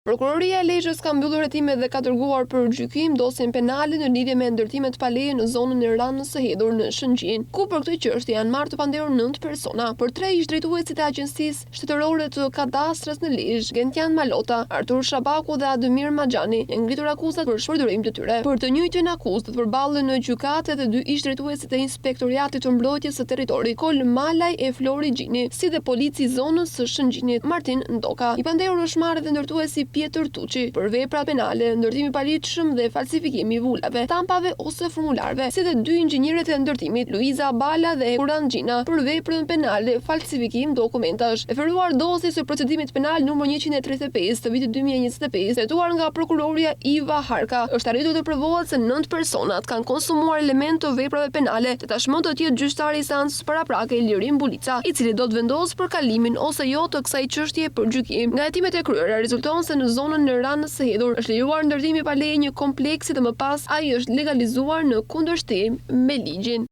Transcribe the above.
Prokuroria e Lezhës ka mbyllur hetimet dhe ka dërguar për gjykim dosjen penale në lidhje me ndërtimet pa leje në zonën e Ranës së Hedhur në Shëngjin, ku për këtë çështje janë marrë të panderur 9 persona. Për 3 ish drejtuesit e Agjencisë Shtetërore të Kadastrës në Lezhë, Gentian Malota, Artur Shabaku dhe Ademir Maxhani, janë ngritur akuzat për shpërdorim të tyre. Për të njëjtën akuzë përballen në gjykatë edhe 2 ish drejtuesit e Inspektoriatit të Mbrojtjes së Territorit, Kol Malaj e Flori Gjini, si dhe polici zonës së Shëngjinit, Martin Ndoka. I panderur është marrë edhe ndërtuesi Pjetër Tuçi për vepra penale, ndërtimi i paligjshëm dhe falsifikimi i vulave, stampave ose formularëve, si dhe 2 inxhinierët e ndërtimit, Luiza Bala dhe Kuran Xhina, për veprën penale falsifikim dokumentash. Referuar dosjes së procedimit penal numër 135 të vitit 2025, hetuar nga prokuroria Iva Harka, është arritur të provohet se 9 personat kanë konsumuar element të veprave penale, të tashmë do të jetë gjyqtari i seancës paraprake Ilirin Bulica, i cili do të vendosë për kalimin ose jo të kësaj çështje për gjykim. Nga hetimet e kryera rezulton se në zonën në Ranës së Hedhur është lejuar ndërtimi pa leje një kompleksi dhe më pas ai është legalizuar në kundërshtim me ligjin.